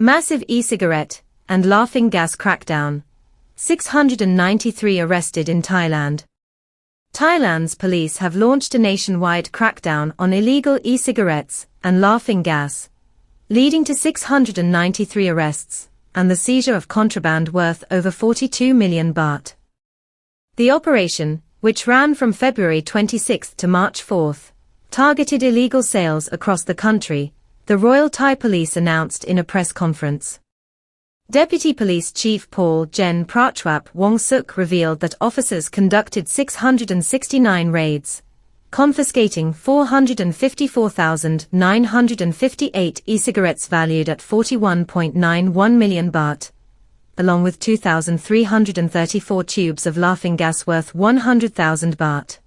Massive e-cigarette and laughing gas crackdown. 693 arrested in Thailand. Thailand's police have launched a nationwide crackdown on illegal e-cigarettes and laughing gas, leading to 693 arrests and the seizure of contraband worth over 42 million baht. The operation, which ran from February 26 to March 4, targeted illegal sales across the country, the Royal Thai Police announced in a press conference. Deputy Police Chief Paul Gen Prachwap Wongsuk revealed that officers conducted 669 raids, confiscating 454,958 e-cigarettes valued at 41.91 million baht, along with 2,334 tubes of laughing gas worth 100,000 baht.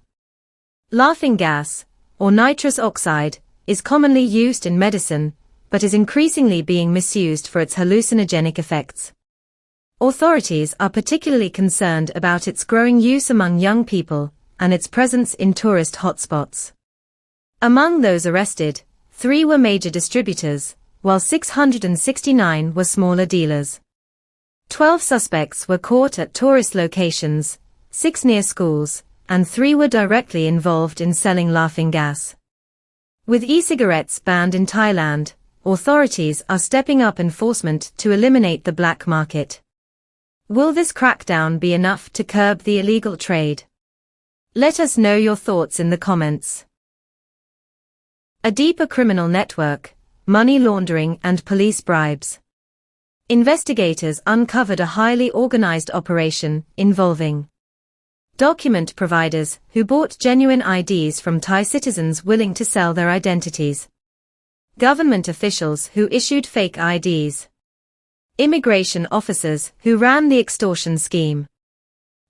Laughing gas, or nitrous oxide, is commonly used in medicine, but is increasingly being misused for its hallucinogenic effects. Authorities are particularly concerned about its growing use among young people and its presence in tourist hotspots. Among those arrested, 3 were major distributors, while 669 were smaller dealers. 12 suspects were caught at tourist locations, 6 near schools, and 3 were directly involved in selling laughing gas. With e-cigarettes banned in Thailand, authorities are stepping up enforcement to eliminate the black market. Will this crackdown be enough to curb the illegal trade? Let us know your thoughts in the comments. A deeper criminal network, money laundering and police bribes. Investigators uncovered a highly organized operation involving document providers who bought genuine IDs from Thai citizens willing to sell their identities, government officials who issued fake IDs, immigration officers who ran the extortion scheme.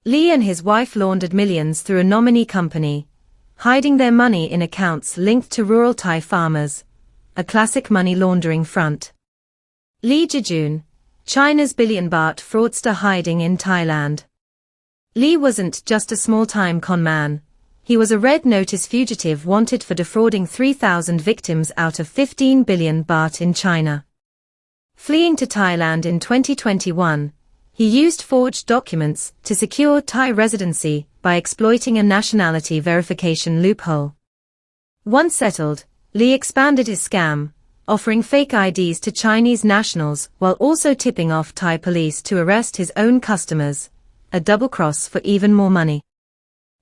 Lee and his wife laundered millions through a nominee company, hiding their money in accounts linked to rural Thai farmers, a classic money laundering front. Lee Jejun, China's billion baht fraudster hiding in Thailand. Lee wasn't just a small-time con man, he was a red notice fugitive wanted for defrauding 3,000 victims out of 15 billion baht in China. Fleeing to Thailand in 2021, he used forged documents to secure Thai residency by exploiting a nationality verification loophole. Once settled, Lee expanded his scam, offering fake IDs to Chinese nationals while also tipping off Thai police to arrest his own customers, a double cross for even more money.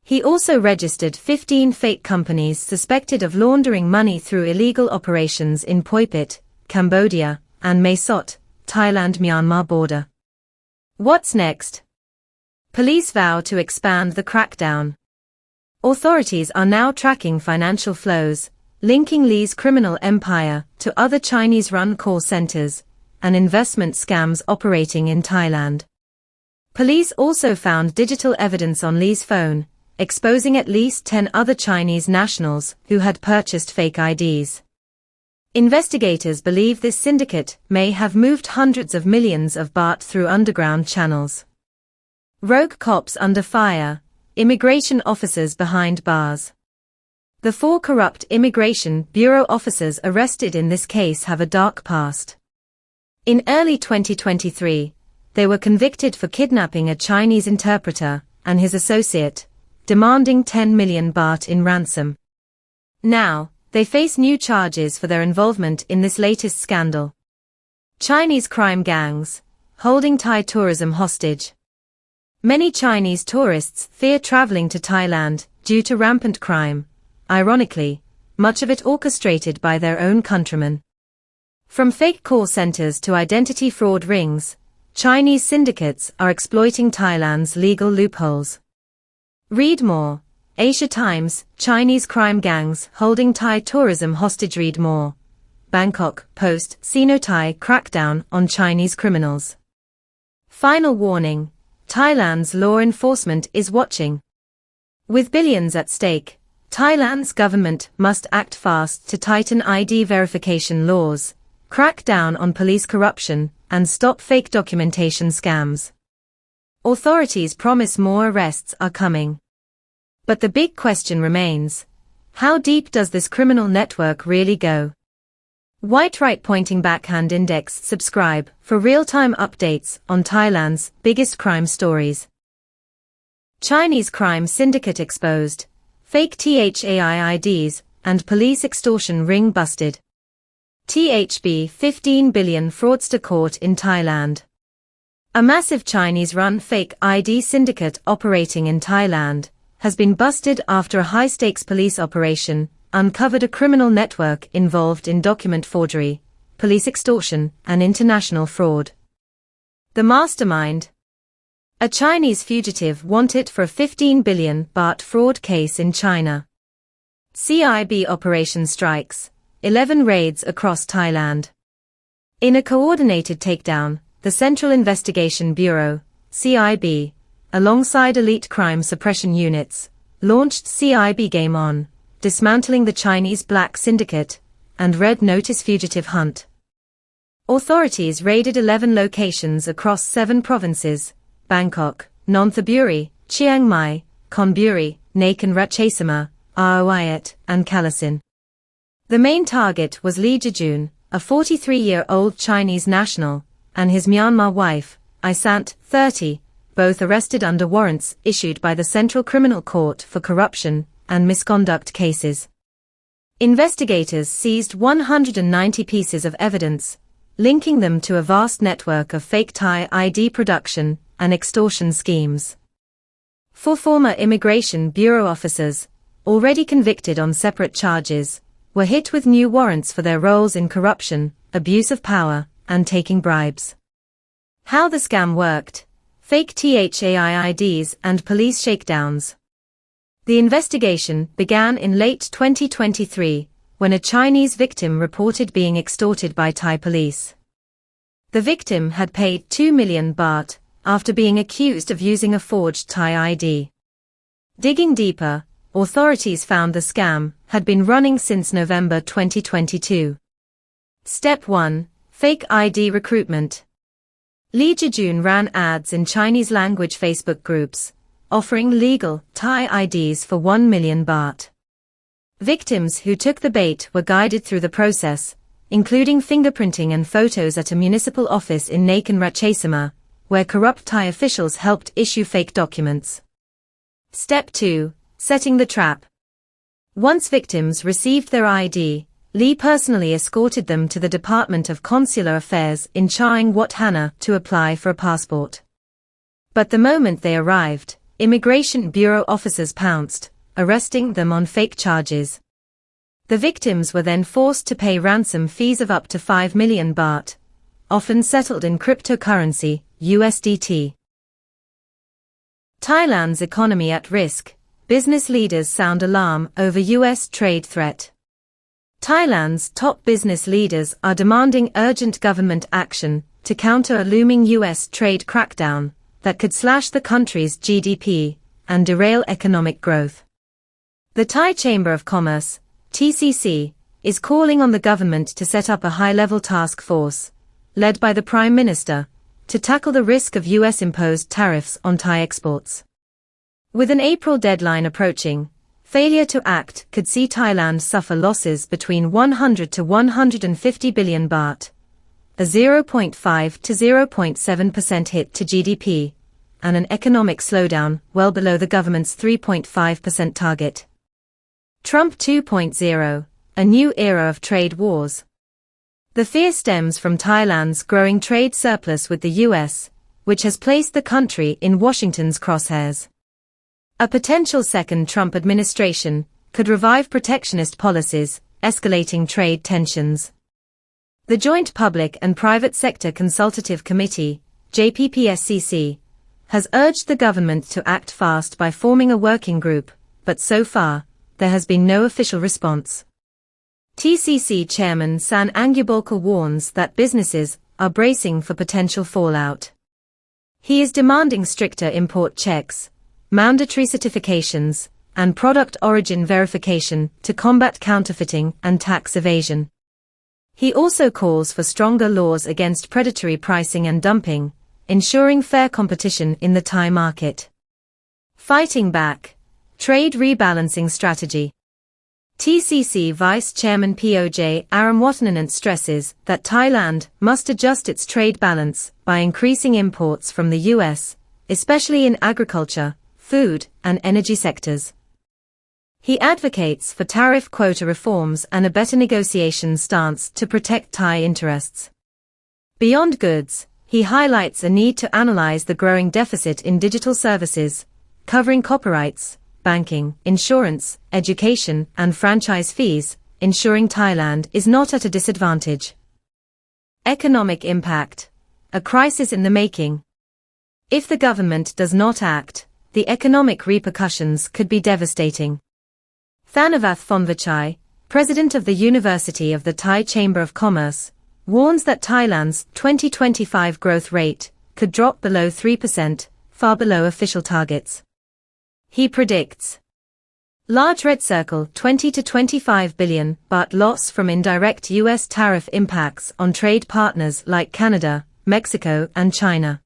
He also registered 15 fake companies suspected of laundering money through illegal operations in Phuket, Cambodia, and Mae Sot, Thailand-Myanmar border. What's next? Police vow to expand the crackdown. Authorities are now tracking financial flows, linking Lee's criminal empire to other Chinese-run call centers and investment scams operating in Thailand. Police also found digital evidence on Lee's phone, exposing at least 10 other Chinese nationals who had purchased fake IDs. Investigators believe this syndicate may have moved hundreds of millions of baht through underground channels. Rogue cops under fire, immigration officers behind bars. The 4 corrupt Immigration Bureau officers arrested in this case have a dark past. In early 2023, they were convicted for kidnapping a Chinese interpreter and his associate, demanding 10 million baht in ransom. Now, they face new charges for their involvement in this latest scandal. Chinese crime gangs, holding Thai tourism hostage. Many Chinese tourists fear traveling to Thailand due to rampant crime, ironically, much of it orchestrated by their own countrymen. From fake call centers to identity fraud rings, Chinese syndicates are exploiting Thailand's legal loopholes. Read more. Asia Times, Chinese crime gangs holding Thai tourism hostage. Read more. Bangkok Post, Sino-Thai crackdown on Chinese criminals. Final warning, Thailand's law enforcement is watching. With billions at stake, Thailand's government must act fast to tighten ID verification laws, crack down on police corruption, and stop fake documentation scams. Authorities promise more arrests are coming. But the big question remains, how deep does this criminal network really go? White right pointing backhand index. Subscribe for real-time updates on Thailand's biggest crime stories. Chinese crime syndicate exposed. Fake THAI IDs and police extortion ring busted. THB 15 billion fraudster caught in Thailand. A massive Chinese-run fake ID syndicate operating in Thailand has been busted after a high-stakes police operation uncovered a criminal network involved in document forgery, police extortion, and international fraud. The mastermind, a Chinese fugitive wanted for a 15 billion baht fraud case in China. CIB operation strikes, 11 raids across Thailand. In a coordinated takedown, the Central Investigation Bureau, CIB, alongside elite crime suppression units, launched CIB Game On, dismantling the Chinese black syndicate and red notice fugitive hunt. Authorities raided 11 locations across 7 provinces: Bangkok, Nonthaburi, Chiang Mai, Chonburi, Nakhon Ratchasima, Aoyat, and Kalasin. The main target was Lee Jejun, a 43-year-old Chinese national, and his Myanmar wife, Isant, 30, both arrested under warrants issued by the Central Criminal Court for corruption and misconduct cases. Investigators seized 190 pieces of evidence, linking them to a vast network of fake Thai ID production and extortion schemes. 4 former Immigration Bureau officers, already convicted on separate charges, were hit with new warrants for their roles in corruption, abuse of power, and taking bribes. How the scam worked: fake THAI IDs and police shakedowns. The investigation began in late 2023, when a Chinese victim reported being extorted by Thai police. The victim had paid 2 million baht after being accused of using a forged Thai ID. Digging deeper, authorities found the scam had been running since November 2022. Step 1. Fake ID recruitment. Lee Jejun ran ads in Chinese-language Facebook groups, offering legal Thai IDs for 1 million baht. Victims who took the bait were guided through the process, including fingerprinting and photos at a municipal office in Nakhon Ratchasima, where corrupt Thai officials helped issue fake documents. Step 2. Setting the trap. Once victims received their ID, Lee personally escorted them to the Department of Consular Affairs in Chiang Wat Hana to apply for a passport. But the moment they arrived, Immigration Bureau officers pounced, arresting them on fake charges. The victims were then forced to pay ransom fees of up to 5 million baht, often settled in cryptocurrency, USDT. Thailand's economy at risk. Business leaders sound alarm over US trade threat. Thailand's top business leaders are demanding urgent government action to counter a looming US trade crackdown that could slash the country's GDP and derail economic growth. The Thai Chamber of Commerce, TCC, is calling on the government to set up a high-level task force, led by the Prime Minister, to tackle the risk of US-imposed tariffs on Thai exports. With an April deadline approaching, failure to act could see Thailand suffer losses between 100 to 150 billion baht, a 0.5 to 0.7% hit to GDP, and an economic slowdown well below the government's 3.5% target. Trump 2.0, a new era of trade wars. The fear stems from Thailand's growing trade surplus with the US, which has placed the country in Washington's crosshairs. A potential second Trump administration could revive protectionist policies, escalating trade tensions. The Joint Public and Private Sector Consultative Committee, JPPSCC, has urged the government to act fast by forming a working group, but so far, there has been no official response. TCC Chairman San Angubokal warns that businesses are bracing for potential fallout. He is demanding stricter import checks, mandatory certifications, and product origin verification to combat counterfeiting and tax evasion. He also calls for stronger laws against predatory pricing and dumping, ensuring fair competition in the Thai market. Fighting back. Trade rebalancing strategy. TCC Vice Chairman Poj Aramwatananant stresses that Thailand must adjust its trade balance by increasing imports from the US, especially in agriculture, food, and energy sectors. He advocates for tariff quota reforms and a better negotiation stance to protect Thai interests. Beyond goods, he highlights a need to analyze the growing deficit in digital services, covering copyrights, banking, insurance, education, and franchise fees, ensuring Thailand is not at a disadvantage. Economic impact. A crisis in the making. If the government does not act, the economic repercussions could be devastating. Thanavath Phonvachai, president of the University of the Thai Chamber of Commerce, warns that Thailand's 2025 growth rate could drop below 3%, far below official targets. He predicts large red circle 20 to 25 billion baht loss from indirect US tariff impacts on trade partners like Canada, Mexico and China.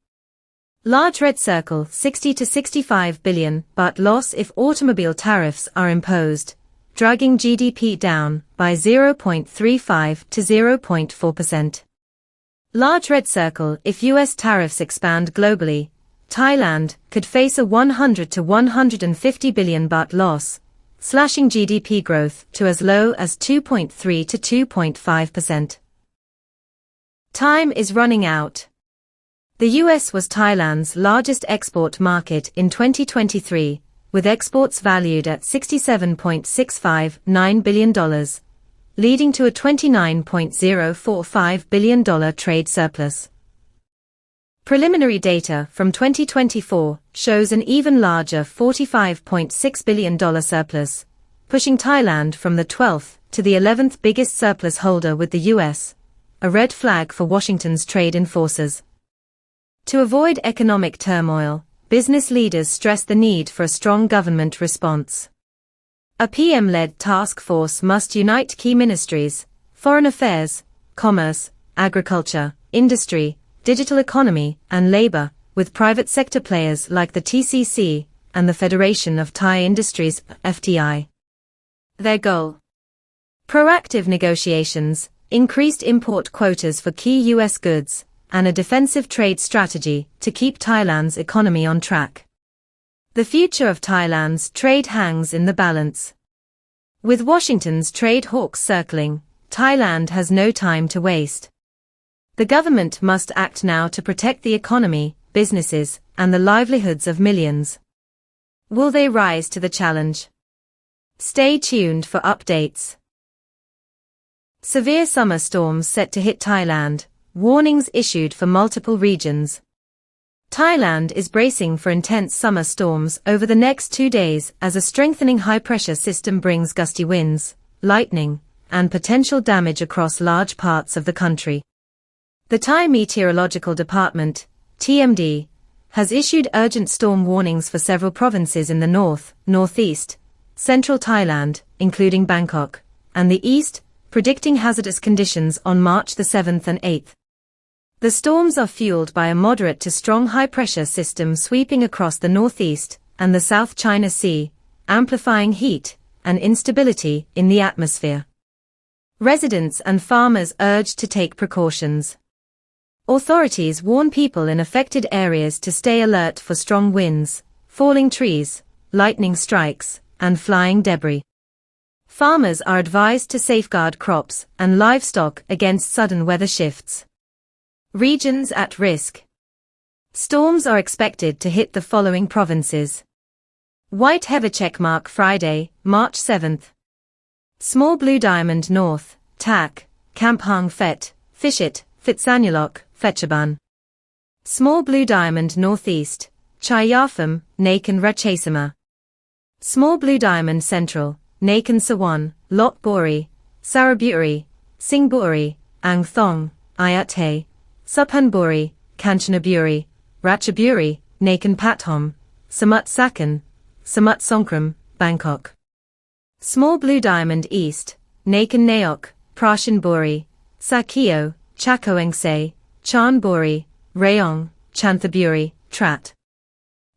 Large red circle 60 to 65 billion baht loss if automobile tariffs are imposed, dragging GDP down by 0.35 to 0.4%. Large red circle if US tariffs expand globally, Thailand could face a 100 to 150 billion baht loss, slashing GDP growth to as low as 2.3 to 2.5%. Time is running out. The US was Thailand's largest export market in 2023, with exports valued at $67.659 billion, leading to a $29.045 billion trade surplus. Preliminary data from 2024 shows an even larger $45.6 billion surplus, pushing Thailand from the 12th to the 11th biggest surplus holder with the US, a red flag for Washington's trade enforcers. To avoid economic turmoil, business leaders stress the need for a strong government response. A PM-led task force must unite key ministries, foreign affairs, commerce, agriculture, industry, digital economy, and labor, with private sector players like the TCC and the Federation of Thai Industries, FTI. Their goal: proactive negotiations, increased import quotas for key US goods, and a defensive trade strategy to keep Thailand's economy on track. The future of Thailand's trade hangs in the balance. With Washington's trade hawks circling, Thailand has no time to waste. The government must act now to protect the economy, businesses, and the livelihoods of millions. Will they rise to the challenge? Stay tuned for updates. Severe summer storms set to hit Thailand, warnings issued for multiple regions. Thailand is bracing for intense summer storms over the next 2 days as a strengthening high-pressure system brings gusty winds, lightning, and potential damage across large parts of the country. The Thai Meteorological Department, TMD, has issued urgent storm warnings for several provinces in the north, northeast, central Thailand, including Bangkok, and the east, predicting hazardous conditions on March the 7th and 8th. The storms are fueled by a moderate to strong high-pressure system sweeping across the northeast and the South China Sea, amplifying heat and instability in the atmosphere. Residents and farmers urged to take precautions. Authorities warn people in affected areas to stay alert for strong winds, falling trees, lightning strikes, and flying debris. Farmers are advised to safeguard crops and livestock against sudden weather shifts. Regions at risk. Storms are expected to hit the following provinces. White Heather checkmark Friday, March 7th. Small Blue Diamond North, Tak, Kampong Phet, Phishit, Phitsanulok, Phetchabun. Small Blue Diamond Northeast, Chai Yapham, Nakan Ratchasima. Small Blue Diamond Central, Nakan Sawan, Lot Bori, Saraburi, Singburi, Ang Thong, Ayathe, Suphanburi, Kanchanaburi, Ratchaburi, Nakan Pathom, Samut Sakan, Samut Songkram, Bangkok. Small Blue Diamond East, Nakan Naok, Prashanburi, Sakio, Chakoengsay, Chanburi, Rayong, Chanthaburi, Trat.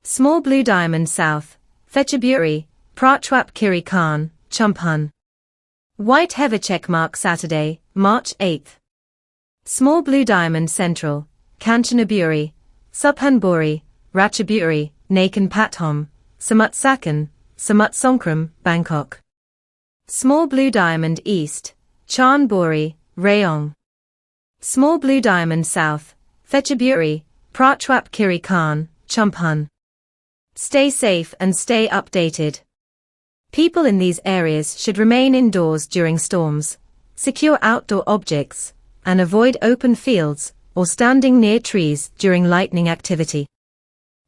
Small Blue Diamond South, Phetchaburi, Pratchwap Kiri Khan, Chumpun. White heather checkmark Saturday, March 8. Small blue diamond Central, Kanchanaburi, Subhanburi, Ratchaburi, Nakan Pathom, Samut Sakan, Samut Songkram, Bangkok. Small blue diamond East, Chanburi, Rayong. Small blue diamond South, Phetchaburi, Pratchwap Kiri Khan, Chumphan. Stay safe and stay updated. People in these areas should remain indoors during storms, secure outdoor objects, and avoid open fields or standing near trees during lightning activity.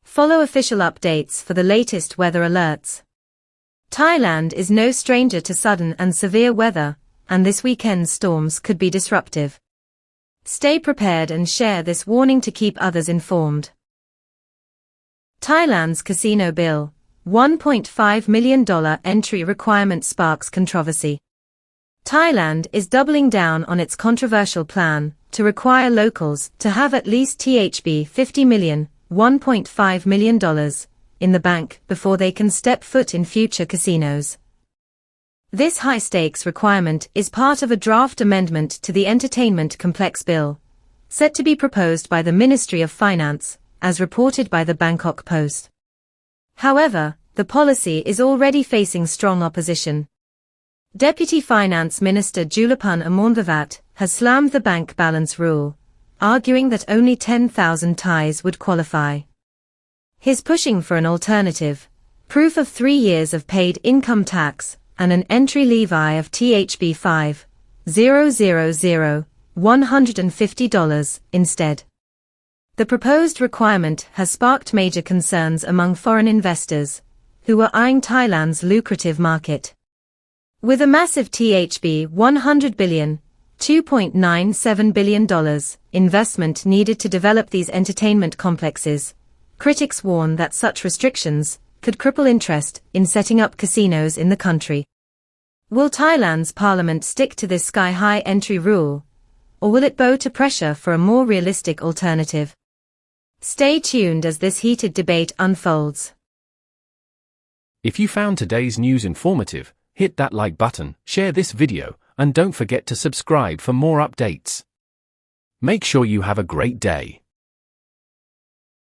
Follow official updates for the latest weather alerts. Thailand is no stranger to sudden and severe weather, and this weekend's storms could be disruptive. Stay prepared and share this warning to keep others informed. Thailand's casino bill, $1.5 million entry requirement sparks controversy. Thailand is doubling down on its controversial plan to require locals to have at least THB 50 million, $1.5 million, in the bank before they can step foot in future casinos. This high-stakes requirement is part of a draft amendment to the Entertainment Complex Bill, set to be proposed by the Ministry of Finance, as reported by the Bangkok Post. However, the policy is already facing strong opposition. Deputy Finance Minister Julipan Amornvavat has slammed the bank balance rule, arguing that only 10,000 Thais would qualify. He's pushing for an alternative, proof of 3 years of paid income tax, and an entry levy of THB 5,000, $150 instead. The proposed requirement has sparked major concerns among foreign investors, who are eyeing Thailand's lucrative market. With a massive THB 100 billion, $2.97 billion investment needed to develop these entertainment complexes, critics warn that such restrictions could cripple interest in setting up casinos in the country. Will Thailand's parliament stick to this sky-high entry rule, or will it bow to pressure for a more realistic alternative? Stay tuned as this heated debate unfolds. If you found today's news informative, hit that like button, share this video, and don't forget to subscribe for more updates. Make sure you have a great day.